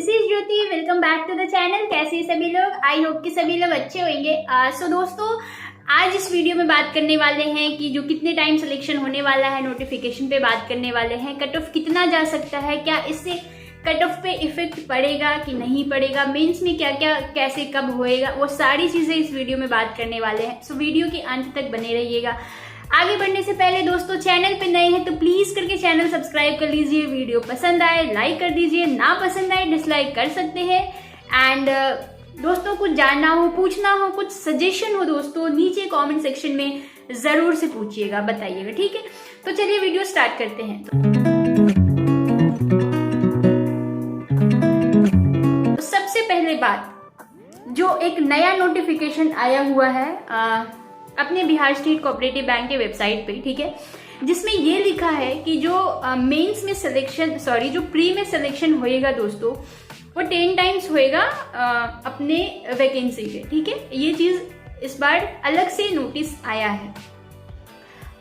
This is Jyoti. Welcome back to the channel. कैसे सभी लोग? आई होप कि सभी लोग अच्छे होंगे। सो दोस्तों, आज इस वीडियो में बात करने वाले हैं कि जो कितने टाइम सिलेक्शन होने वाला है, नोटिफिकेशन पे बात करने वाले हैं। कट ऑफ कितना जा सकता है, क्या इससे कट ऑफ पे इफेक्ट पड़ेगा कि नहीं पड़ेगा, मेंस में क्या क्या कैसे कब होएगा, वो सारी चीजें इस वीडियो में बात करने वाले हैं। सो वीडियो के अंत तक बने रहिएगा। आगे बढ़ने से पहले दोस्तों, चैनल पे नए हैं तो प्लीज करके चैनल सब्सक्राइब कर लीजिए। वीडियो पसंद आए लाइक कर दीजिए, ना पसंद आए डिसलाइक कर सकते हैं। एंड दोस्तों, कुछ जानना हो, पूछना हो, कुछ सजेशन हो दोस्तों, नीचे कमेंट सेक्शन में जरूर से पूछिएगा, बताइएगा, ठीक है? तो चलिए वीडियो स्टार्ट करते हैं। तो सबसे पहले बात, जो एक नया नोटिफिकेशन आया हुआ है अपने बिहार स्टेट कोऑपरेटिव बैंक के वेबसाइट पे, ठीक है, जिसमें ये लिखा है कि जो मेंस में सिलेक्शन, जो प्री में सिलेक्शन होएगा दोस्तों, वो 10 टाइम्स होएगा अपने वैकेंसी पे, ठीक है। ये चीज इस बार अलग से नोटिस आया है।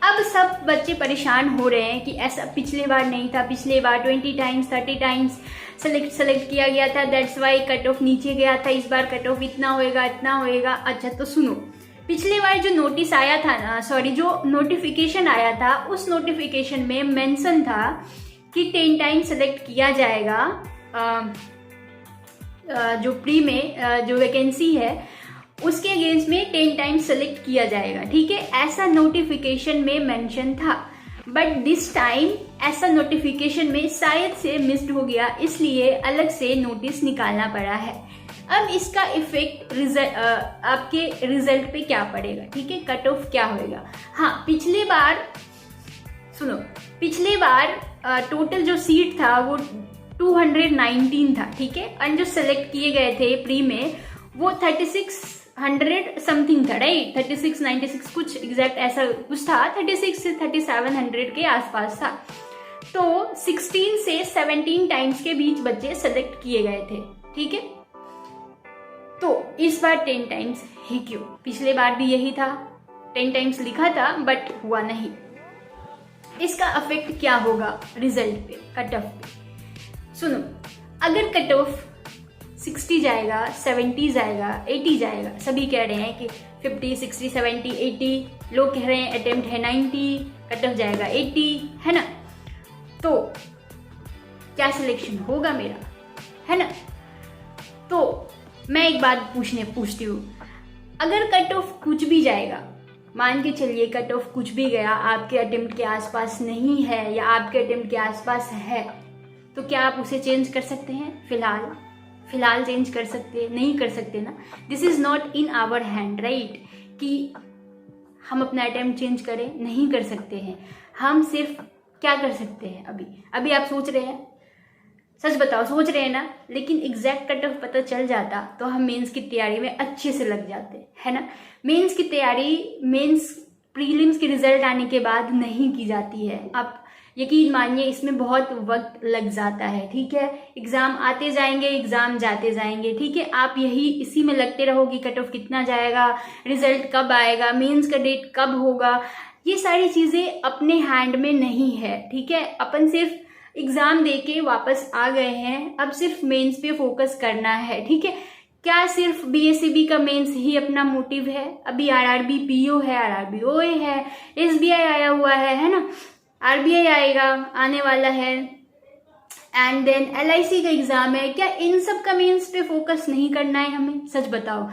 अब सब बच्चे परेशान हो रहे हैं कि ऐसा पिछले बार नहीं था। पिछले बार 20 टाइम्स 30 टाइम्स सेलेक्ट किया गया था, दैट्स वाई कट ऑफ नीचे गया था। इस बार कट ऑफ इतना होएगा, इतना होएगा। अच्छा तो सुनो, पिछले बार जो नोटिस आया था ना, जो नोटिफिकेशन आया था, उस नोटिफिकेशन में मेंशन था कि 10 टाइम सेलेक्ट किया जाएगा। जो प्री में जो वैकेंसी है उसके अगेंस्ट में 10 टाइम सेलेक्ट किया जाएगा, ठीक है। ऐसा नोटिफिकेशन में मेंशन था, बट दिस टाइम ऐसा नोटिफिकेशन में शायद से मिस्ड हो गया, इसलिए अलग से नोटिस निकालना पड़ा है। अब इसका इफेक्ट आपके रिजल्ट पे क्या पड़ेगा, ठीक है, कट ऑफ क्या होएगा। हाँ, पिछले बार टोटल जो सीट था वो 219 था, ठीक है, और जो सेलेक्ट किए गए थे प्री में वो 3600 समथिंग था, राइट। 3696 कुछ एग्जैक्ट ऐसा कुछ था, 36 से 3700 के आसपास था। तो 16 से 17 टाइम्स के बीच बच्चे सेलेक्ट किए गए थे, ठीक है। तो इस बार 10 टाइम्स ही क्यों? पिछले बार भी यही था, 10 टाइम्स लिखा था बट हुआ नहीं। इसका इफेक्ट क्या होगा रिजल्ट पे, कट ऑफ पे? सुनो, अगर कट ऑफ 60 जाएगा, 70 जाएगा, 80 जाएगा, सभी कह रहे हैं कि 50, 60, 70, 80, लोग कह रहे हैं अटेम्प्ट है 90, कट ऑफ जाएगा 80, है ना। तो क्या सिलेक्शन होगा मेरा, है ना। तो मैं एक बात पूछती हूँ, अगर कट ऑफ कुछ भी जाएगा, मान के चलिए कट ऑफ कुछ भी गया, आपके अटेम्प्ट के आसपास नहीं है या आपके अटेम्प्ट के आसपास है, तो क्या आप उसे चेंज कर सकते हैं? फिलहाल चेंज कर सकते हैं? नहीं कर सकते ना। This is not in our hand, right, कि हम अपना अटेम्प्ट चेंज करें, नहीं कर सकते हैं। हम सिर्फ क्या कर सकते हैं, अभी आप सोच रहे हैं, सच बताओ, सोच रहे हैं ना, लेकिन एग्जैक्ट कट ऑफ पता चल जाता तो हम मेंस की तैयारी में अच्छे से लग जाते, है ना। मेंस की तैयारी, मेंस प्रीलिम्स के रिजल्ट आने के बाद नहीं की जाती है। आप यकीन मानिए, इसमें बहुत वक्त लग जाता है, ठीक है। एग्जाम आते जाएंगे, एग्जाम जाते जाएंगे, ठीक है। आप इसी में लगते रहोगे, कट ऑफ कितना जाएगा, रिजल्ट कब आएगा, मेंस का डेट कब होगा, ये सारी चीजें अपने हैंड में नहीं है, ठीक है। अपन सिर्फ एग्जाम देके वापस आ गए हैं, अब सिर्फ मेंस पे फोकस करना है, ठीक है। क्या सिर्फ बीएससीबी का मेंस ही अपना मोटिव है? अभी आरआरबी पीओ है, आरआरबी ओए है, एसबीआई आया हुआ है ना, आरबीआई आएगा, आने वाला है, एंड देन एलआईसी का एग्जाम है। क्या इन सब का मेंस पे फोकस नहीं करना है हमें? सच बताओ,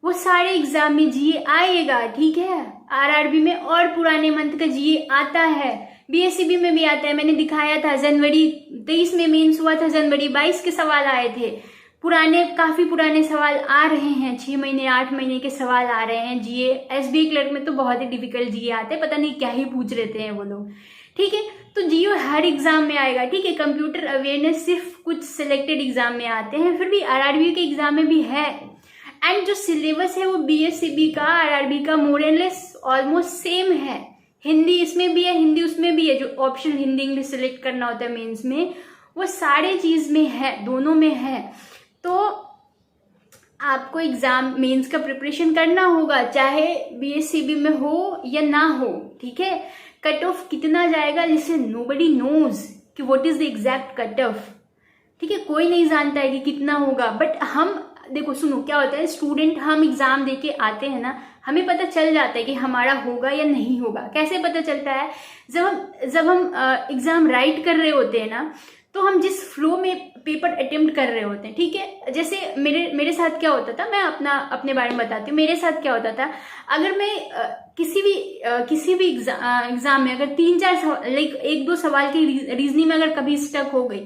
वो सारे एग्जाम में जीए आएगा, ठीक है। आरआरबी में और पुराने मंथ का जीए आता है, बीएससीबी में भी आता है। मैंने दिखाया था, जनवरी 23 में मेंस हुआ था, जनवरी 22 के सवाल आए थे। काफी पुराने सवाल आ रहे हैं, 6 महीने 8 महीने के सवाल आ रहे हैं जीए। एसबीआई क्लर्क में तो बहुत ही डिफिकल्ट जीए आते हैं, पता नहीं क्या ही पूछ रहे हैं वो लोग, ठीक है। तो जीओ हर एग्जाम में आएगा, ठीक है। कंप्यूटर अवेयरनेस सिर्फ कुछ सिलेक्टेड एग्जाम में आते हैं, फिर भी आरआरबी के एग्जाम में भी है। एंड जो सिलेबस है वो बीएससीबी का, आरआरबी का more and less almost same है। हिंदी इसमें भी है, हिंदी उसमें भी है। जो ऑप्शन हिंदी इंग्लिश सिलेक्ट करना होता है मेंस में, वो सारे चीज में है, दोनों में है। तो आपको एग्जाम मेंस का प्रिपरेशन करना होगा, चाहे बीएससीबी में हो या ना हो, ठीक है। कट ऑफ कितना जाएगा, लिसन, नोबडी नोज कि what is the exact cut off, ठीक है, कोई नहीं जानता है कि कितना होगा, बट हम देखो सुनो क्या होता है, स्टूडेंट हम एग्जाम देके आते हैं ना, हमें पता चल जाता है कि हमारा होगा या नहीं होगा। कैसे पता चलता है, जब हम एग्जाम राइट कर रहे होते हैं ना, तो हम जिस फ्लो में पेपर अटेम्प्ट कर रहे होते हैं, ठीक है, जैसे मेरे साथ क्या होता था, मैं अपने बारे में बताती हूँ। मेरे साथ क्या होता था, अगर मैं किसी भी एग्जाम में अगर 3-4 लाइक 1-2 सवाल की रीजनिंग में अगर कभी स्टक हो गई,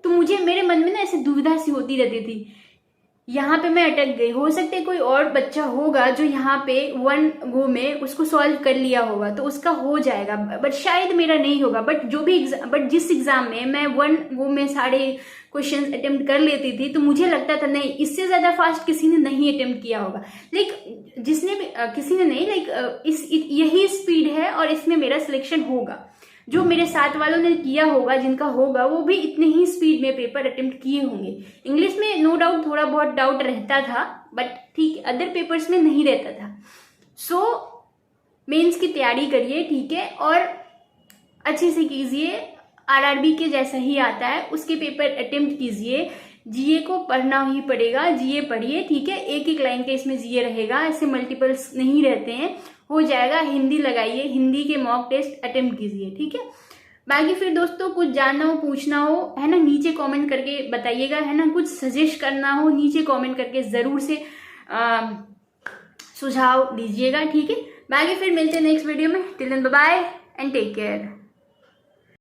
तो मुझे मेरे मन में ना ऐसे दुविधा सी होती रहती थी, यहाँ पे मैं अटक गई। हो सकता है कोई और बच्चा होगा जो यहाँ पे 1 गो में उसको सॉल्व कर लिया होगा, तो उसका हो जाएगा, बट शायद मेरा नहीं होगा। बट जिस एग्जाम में मैं 1 गो में सारे क्वेश्चंस अटेम्प्ट कर लेती थी, तो मुझे लगता था नहीं, इससे ज्यादा फास्ट किसी ने नहीं अटेम्प्ट किया होगा। लाइक जिसने भी किसी ने नहीं, लाइक यही स्पीड है और इसमें मेरा सिलेक्शन होगा। जो मेरे साथ वालों ने किया होगा, जिनका होगा, वो भी इतने ही स्पीड में पेपर अटेम्प्ट किए होंगे। इंग्लिश में नो डाउट थोड़ा बहुत डाउट रहता था, बट ठीक, अदर पेपर्स में नहीं रहता था। सो मेंस की तैयारी करिए, ठीक है, और अच्छे से कीजिए। आरआरबी के जैसा ही आता है, उसके पेपर अटेम्प्ट कीजिए। जीए को पढ़ना ही पड़ेगा, जीए पढ़िए, ठीक है, एक लाइन का इसमें जीए रहेगा, ऐसे मल्टीपल्स नहीं रहते हैं, हो जाएगा। हिंदी लगाइए, हिंदी के मॉक टेस्ट अटेम्प्ट कीजिए, ठीक है। बाकी फिर दोस्तों कुछ जानना हो, पूछना हो, है ना, नीचे कमेंट करके बताइएगा, है ना, कुछ सजेस्ट करना हो नीचे कमेंट करके जरूर से सुझाव दीजिएगा, ठीक है। बाकी फिर मिलते हैं नेक्स्ट वीडियो में। Till then bye bye and take care.